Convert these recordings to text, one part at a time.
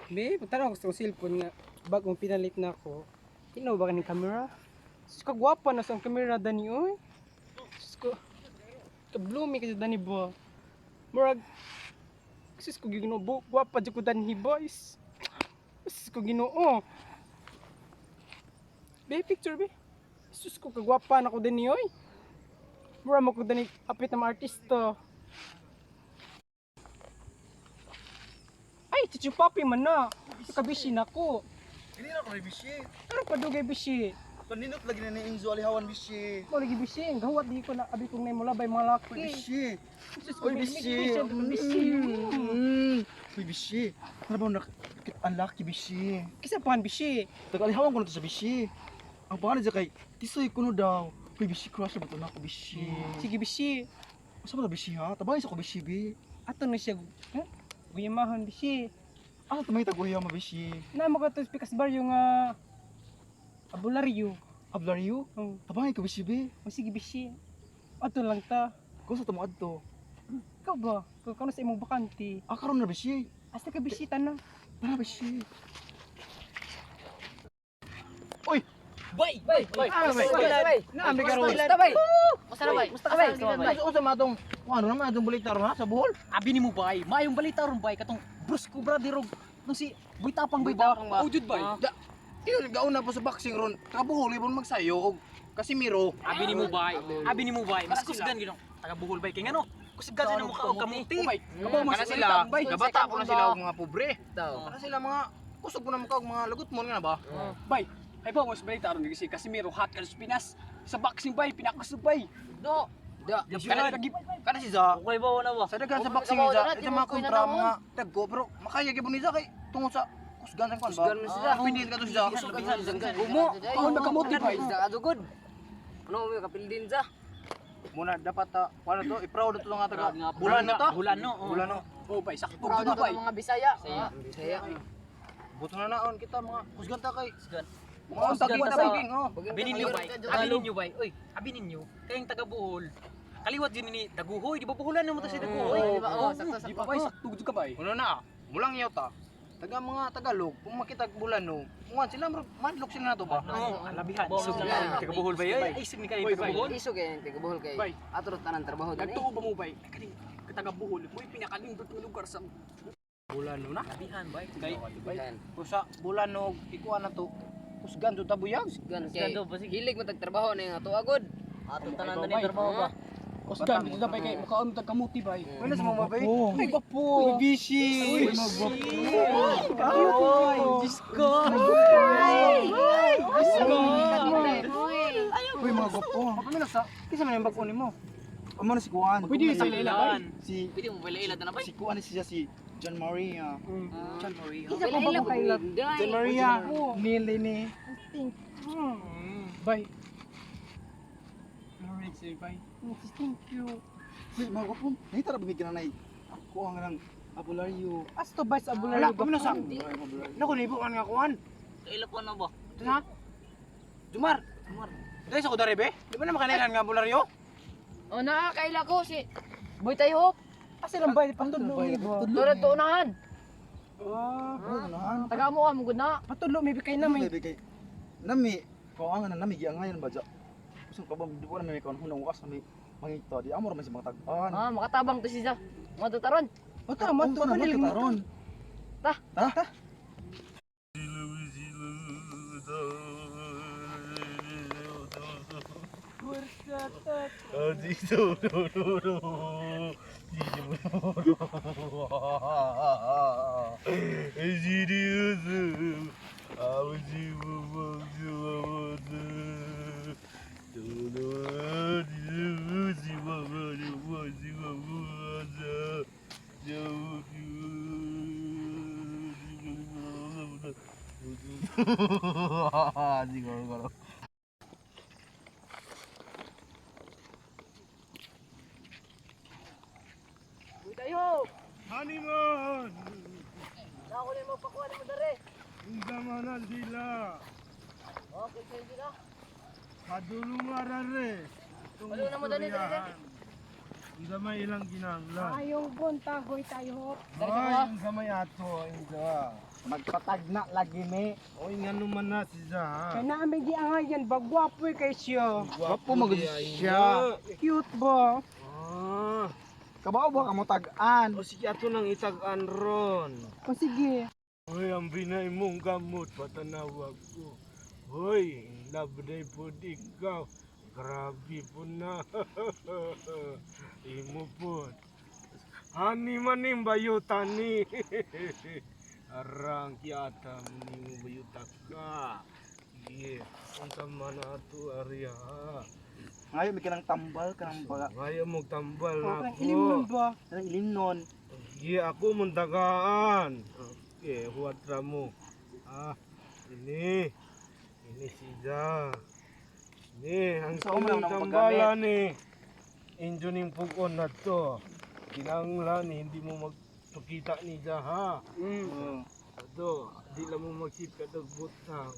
Be, pagtanaw ko sa cellphone nga bagong pinalit na ako. Tinaw ba kaning camera? Sus ka gwapa na sa camera dani oy. Sus ko ka-blooming kasi dani ba. Murag sus ko Ginoo gwapa jud ko dani boys. Sus ko Ginoo. Be picture be. Sus ko kagwapa na ko dani oy. Mura mo ko dani apit na mga artista. Ay, chichu papi man na. Kabishi na ko. Hindi na ako na bishi. Pero padugay bishi. Paninot lagi na ni Enzo Alihawan bishi. Mo lagi bishi, gawat di ko na abi kong nemo labay mga laki. Bishi. Sus, Oy, may bishi. bishi. Uy, bishi. Ano ba ang laki bishi? Kisa pahan bishi. Tagalihawan ko na to sa bishi. Ang pangalan niya kay Tisoy Kuno daw. Uy, bishi crush na ba ito na ako bishi? Sige bishi. Masa ba na bishi ha? Tabangin sa ko bishi bi. Ato na siya. Guyamahan bishi. Ano ito may taguhiya mo bishi? Na mo ka to pikas bar yung abularyo. Ablaryo? Oh, Tabangin ko bishi bi. sige bishi. Ato lang ta. Kung sa tamo adto. Ikaw ba? Kung sa imong bakante. Karon na bishi. Asa ka bishi tanan? Tara bishi. Bay! Bay! Naambi ka ron. Musta bay? Musta na bay? Musta ka bay? Ano sa matong ano naman atong balitar ha sa buhol? Abi ni mo bay, mayong balita ron bay katong Brusco brother og nung si Boy Tapang bay ba? Oh jud bay. Iyon gauna po sa boxing ron. Kabuhol ibon magsayo og Casimiro. Abi ni mo bay. Abi ni mo bay. Mas kusgan gino. Taga Buhol bay kay ngano? Kusgan sa mukha og kamuti. Kabaw mo sila. Gabata po na sila og mga pobre. Kana sila mga kusog po na mukha og mga lagot mo nga ba? Bay! Ay ba, mas balita ron kasi Casimiro hot ka sa Pinas. Sa boxing bay, pinakusog bay. Do. Kana si Za. Okay ba na ba? Sa dagan sa boxing ni Za, ito mga kontra mga tagko pero makaya gyud ni Za kay tungod sa kusgan sang kon ba? Kusgan mo si Za. Pinil ka to si Za. Gumo. Ako nagkamuti bay. Adugod. Ano mo kapildin za? Muna dapat kuno to i-proud to nga taga bulan na to. Bulan no. Bulan no. Oh bay, sakto Proud jud na bay. mga Bisaya. Bisaya. Buto na naon kita mga kusgan ta kay. Kusgan. Mga untag Kusgan na ta sa- baging oh. Abi ninyo bay. Abi ninyo bay. Oy, abi ninyo. Kayong taga Bohol. Kaliwat yun ni Daguhoy, di ba Boholan naman to si Daguhoy? Oo, Di ba? oo, Sakto Di ba bay, sakto jud ka bay. Uno na, mulang yaw ta. Taga mga Tagalog, kung makita bulan no, muan sila madlok sila na to ba? Oo, alabihan. Isog Isog na na. taga Bohol bay. Ay, isog ni kayo Oy, taga bay. Bohol. Iso kay taga Bohol kay Bay. ato ro tanan trabaho din. Nagtuo ba mo bay? Kaning kataga Bohol, mo'y pinakalindot nga lugar sa bulan no na. Labihan bay. Kay Bay. kusa bulan no, ikuan na to. Kusgan to tabuyag. Gan kay Gando ba sige? hilig mo tagtrabaho na yung ato agod. Ato tanan na ni trabaho ba? Kusgan jud bay kay makaon tag kamuti bay. Wala sa mga bay. Ay gwapo. Uy, busy. Uy, Oy, Diyos ko! Uy, mga gwapo. Pamila sa, kisa man yung bag-uni mo. Amo na si Kuan. Pwede sa ila bay. Si Pwede mo pala ilad na bay. si Kuan siya si John Maria. John Maria. Isa pa ba kay John Maria. Nili ni. Bay. Alright, say bye. Thank you. Uy, mga gwapo. Nahitara bumigyan na nay. Ako ang nang abularyo. Asto bay sa Wala, abularyo. pamila sa. Naku, nibo kan nga Kuan. Kaila po na ba? Ha? Jumar. Dahil sa kudarebe? Di ba na makanilan nga abularyo? Oh na kaila ko si Boy Tayhop. Asa lang bay patudlo mi ba? Toro to unahan. Ano Taga mo ka mo gud na. Patudlo mi kay na may. kay nami ko ang nami giangayon ba ja. Gusto ka ba di ko na may kon hunong wakas na may mangito di amor man si mga tag-an. Ah, makatabang to siya. Mo to taron. Tama to panilig mo. taron. Ta. Ta. Siguro. Boy Tayhop. Honeymoon! Ako na mo pakuha mo dere. Indamanan sila. Okay, sige na. Kadulungaran re. Walo na mo dali dali. Hindi may ilang ginanglan. Ayong bunta hoy tayo. Dali sa mga. Ay, sa may ato, inda. Magpatagna lagi ni. Oy nga naman na si Zaha. Kaya namin giangayan ba? Gwapo kay siya. Wapo magud siya. Cute ba? Ah, Kabaw ba kamo tag-an? o sige ato nang itag-an ron. O sige. Hoy, ang binay mong gamot, patanawag ko. Hoy, love day po ikaw. Grabe po na. Imo po. Hani maning bayutan ni. Arang kiyata maning bayutak ka. Sige, unsa man ato Arya. Ngayon may kanang tambal kanang baga. Kaya mo tambal O, na ang ilim nun ako. ba? Kanang ilimnon. Sige, ako muntagaan. Okay, huwag ra mo. Ini. Ini siya. Ni, ang Sa umang nang tambala ni. Injo ning pugon na to. Kinanglan, hindi mo magpakita ni Jaha. Ato, di lang mo magsip ka ng butang.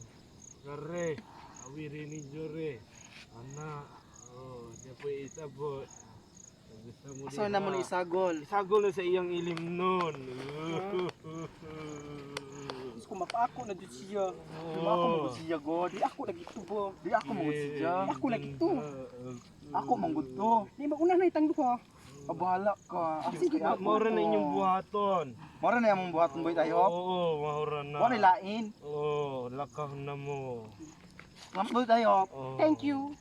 Kare, awiri ni Jore. Ana, oh, diya po isabot. Gusto mo So na mo ni isagol. Isagol na sa iyang ilim nun. Gusto ko mapaako na dyan siya. Di ba ako magud siya god? Di ako lagi ito ba? Di ako magud siya. Ako lagi ito. Ako manggod to. Di mauna na itang duha. Pabahala ka. Sige, Kaya Maura na inyong buhaton. Mora na yung buhaton boy tayo. Oo, maura na. Wala lain. Oo, lakaw na mo. Boy tayo. Oo. Thank you.